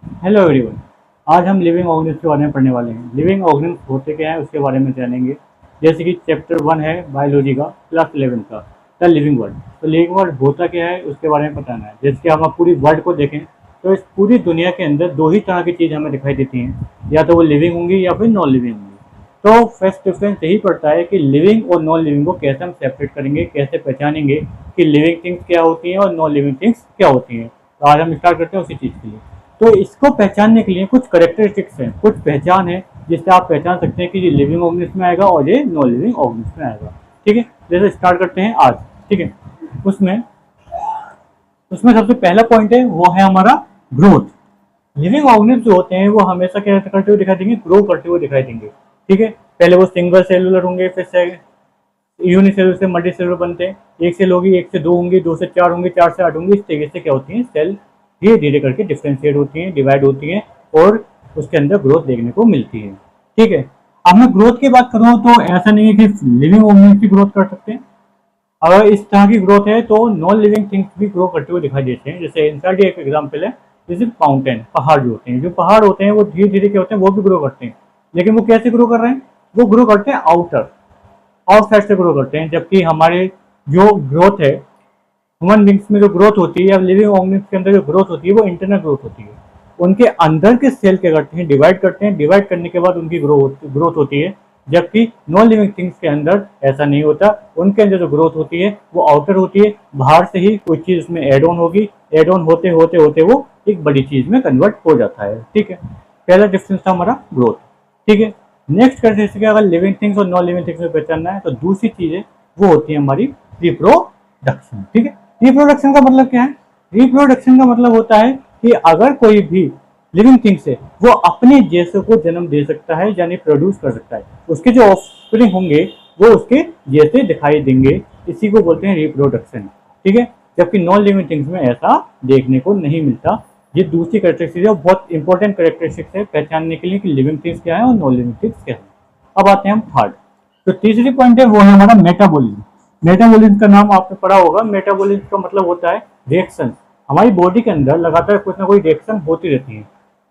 Hello everyone. आज हम living organism के बारे में पढ़ने वाले हैं। लिविंग ऑर्गेनिज्म होते क्या है उसके बारे में जानेंगे। जैसे कि चैप्टर 1 है बायोलॉजी का, क्लास 11 का, द लिविंग वर्ल्ड। तो लिविंग वर्ल्ड होता क्या है उसके बारे में बताना है। जैसे कि हम पूरी वर्ल्ड को देखें तो इस पूरी दुनिया के अंदर दो ही तरह की चीज़ हमें दिखाई देती हैं, या तो वो लिविंग होंगी या फिर नॉन लिविंग होंगी। तो फर्स्ट डिफरेंस यही पड़ता है कि लिविंग और नॉन लिविंग को कैसे हम सेपरेट करेंगे, कैसे पहचानेंगे कि लिविंग थिंग्स क्या होती हैं और नॉन लिविंग थिंग्स क्या होती हैं। तो आज हम स्टार्ट करते हैं उसी चीज़ के लिए। तो इसको पहचानने के लिए कुछ करेक्टरिस्टिक्स हैं, कुछ पहचान है जिससे आप पहचान सकते हैं कि ये लिविंग ऑर्गेनिज्म में आएगा और ये नॉन लिविंग ऑर्गेनिज्म में आएगा। ठीक है, जैसे स्टार्ट करते हैं आज। ठीक है, उसमें उसमें सबसे पहला पॉइंट है वो है हमारा ग्रोथ। लिविंग ऑर्गेनिज्म जो होते हैं वो हमेशा क्या करते हुए दिखाई देंगे, ग्रो करते हुए दिखाई देंगे। ठीक है, पहले वो सिंगल सेलुलर होंगे, फिर यूनिसेलुलर से मल्टी सेलुलर बनते हैं। एक सेल होगी, एक से दो होंगी, दो से चार होंगे, चार से आठ होंगे। इस तरीके से क्या होती है, सेल धीरे धीरे करके डिफ्रेंशिएट होती हैं, डिवाइड होती हैं और उसके अंदर ग्रोथ देखने को मिलती है। ठीक है, अब मैं ग्रोथ की बात करूँ तो ऐसा नहीं है कि लिविंग ऑर्गेनिज्म की ग्रोथ कर सकते हैं। अगर इस तरह की ग्रोथ है तो नॉन लिविंग थिंग्स भी ग्रो करते हुए दिखाई देते हैं। जैसे इंसर्ट एक एग्जाम्पल है, जैसे माउंटेन, पहाड़ जो होते हैं, जो पहाड़ होते हैं वो धीरे धीरे क्या होते हैं, वो भी ग्रो करते हैं। लेकिन वो कैसे ग्रो कर रहे हैं, वो ग्रो करते हैं आउटसाइड से ग्रो करते हैं। जबकि हमारे जो ग्रोथ है ह्यूमन बींग्स में, जो ग्रोथ होती है या लिविंग ऑर्गेनिज्म के अंदर जो ग्रोथ होती है वो इंटरनल ग्रोथ होती है। उनके अंदर के सेल क्या करते हैं, डिवाइड करते हैं, डिवाइड करने के बाद उनकी ग्रोथ होती है। जबकि नॉन लिविंग थिंग्स के अंदर ऐसा नहीं होता। उनके अंदर जो ग्रोथ होती है वो आउटर होती है, बाहर से ही कोई चीज उसमें एड ऑन होगी, एड ऑन होते होते होते वो एक बड़ी चीज में कन्वर्ट हो जाता है। ठीक है, पहला डिफरेंस था हमारा ग्रोथ। ठीक है, नेक्स्ट करते हैं अगर लिविंग थिंग्स और नॉन लिविंग थिंग्स में पहचानना है तो दूसरी चीज है वो होती है हमारी रिप्रोडक्शन। ठीक है, रिप्रोडक्शन का मतलब क्या है, रिप्रोडक्शन का मतलब होता है कि अगर कोई भी लिविंग थिंग्स है वो अपने जैसे को जन्म दे सकता है, यानी प्रोड्यूस कर सकता है। उसके जो ऑफस्प्रिंग होंगे वो उसके जैसे दिखाई देंगे, इसी को बोलते हैं रिप्रोडक्शन। ठीक है, जबकि नॉन लिविंग थिंग्स में ऐसा देखने को नहीं मिलता। ये दूसरी कैरेक्टरिस्टिक है, बहुत इंपॉर्टेंट कैरेक्टरिस्टिक्स है पहचानने के लिए कि लिविंग थिंग्स क्या है और नॉन लिविंग थिंग्स क्या है। अब आते हैं हम थर्ड। तो तीसरी पॉइंट है वो है हमारा मेटाबॉलिज्म। मेटाबॉलिज्म का नाम आपने पढ़ा होगा। मेटाबॉलिज्म का मतलब होता है रिएक्शन। हमारी बॉडी के अंदर लगातार कुछ ना कोई रिएक्शन होती रहती है,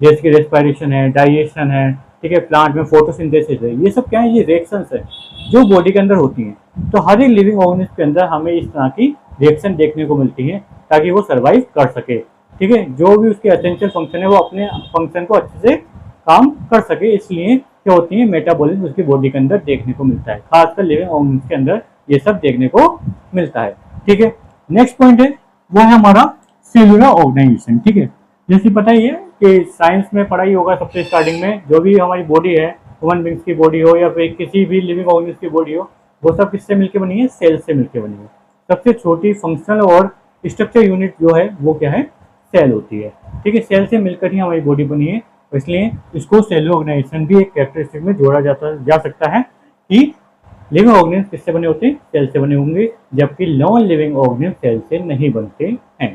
जैसे कि रेस्पिरेशन है, डाइजेशन है, ठीक है, प्लांट में फोटोसिंथेसिस है। ये सब क्या है, ये रिएक्शंस है जो बॉडी के अंदर होती हैं। तो हर एक लिविंग ऑर्गेनिज्म के अंदर हमें इस तरह की रिएक्शन देखने को मिलती है ताकि वो सर्वाइव कर सके। ठीक है, जो भी उसके एसेंशियल फंक्शन है वो अपने फंक्शन को अच्छे से काम कर सके, इसलिए क्या होती है, मेटाबॉलिज्म उसकी बॉडी के अंदर देखने को मिलता है। खासकर लिविंग ऑर्गेनिज्म के अंदर ये सब देखने को मिलता है। ठीक है, नेक्स्ट पॉइंट है वो है हमारा सेलुलर ऑर्गेनाइजेशन। ठीक है, जैसे पता ही है कि साइंस में पढ़ाई होगा सबसे स्टार्टिंग में, जो भी हमारी बॉडी है, ह्यूमन बींग्स की बॉडी हो या फिर किसी भी लिविंग ऑर्गेनिज्म की बॉडी हो, वो सब किससे मिलकर बनी है, सेल से मिलकर बनी है। सबसे छोटी फंक्शनल और स्ट्रक्चर यूनिट जो है वो क्या है, सेल होती है। ठीक है, सेल से मिलकर ही हमारी बॉडी बनी है, इसलिए इसको सेलुलर ऑर्गेनाइजेशन भी एक कैरेक्टरिस्टिक में जोड़ा जा सकता है कि लिविंग ऑर्गेनिज्म किससे बने होते हैं, सेल से बने होंगे, जबकि नॉन लिविंग ऑर्गेनिज्म सेल से नहीं बनते हैं।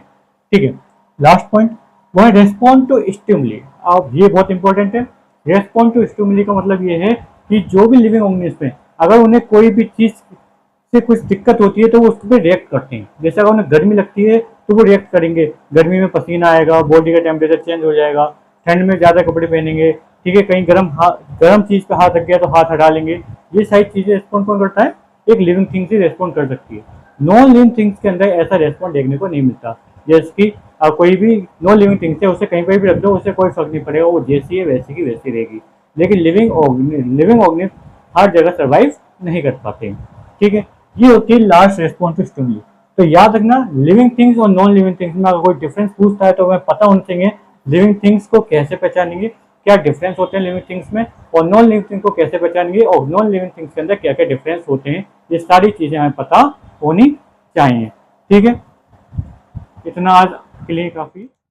ठीक है, लास्ट पॉइंट वो है रेस्पॉन्ड टू स्टिमुली। अब ये बहुत इंपॉर्टेंट है। रेस्पॉन्ड टू स्टिमुली का मतलब ये है कि जो भी लिविंग ऑर्गेनिज्म है अगर उन्हें कोई भी चीज से कुछ दिक्कत होती है तो वो उसको रिएक्ट करते हैं। जैसे अगर उन्हें गर्मी लगती है तो वो रिएक्ट करेंगे, गर्मी में पसीना आएगा, बॉडी का टेम्परेचर चेंज हो जाएगा, ठंड में ज्यादा कपड़े पहनेंगे, ठीक है, कहीं गर्म चीज पे हाथ रख गया तो हाथ हटा लेंगे। ये सारी चीजें रेस्पॉन्ड कौन करता है, एक लिविंग थिंग से रेस्पॉन्ड कर सकती है। नॉन लिविंग थिंग्स के अंदर ऐसा रेस्पॉन्ड देखने को नहीं मिलता। जैसे कि कोई भी नॉन लिविंग थिंग्स है उसे कहीं पर भी रख दो, उसे कोई फर्क नहीं पड़ेगा, वो जैसी है वैसी की वैसी रहेगी। लेकिन लिविंग ऑर्गेनिज्म हर जगह सर्वाइव नहीं कर पाते। ठीक है, ये होती है लास्ट रेस्पॉन्स टू स्टिमुली। तो याद रखना, लिविंग थिंग्स और नॉन लिविंग थिंग्स में अगर कोई डिफरेंस पूछता है तो हमें पता होना चाहिए लिविंग थिंग्स को कैसे पहचानेंगे, क्या डिफरेंस होते हैं लिविंग थिंग्स में, और नॉन लिविंग थिंग्स को कैसे पहचानेंगे, और नॉन लिविंग थिंग्स के अंदर क्या क्या डिफरेंस होते हैं। ये सारी चीजें हमें पता होनी चाहिए। ठीक है, इतना आज के लिए काफी।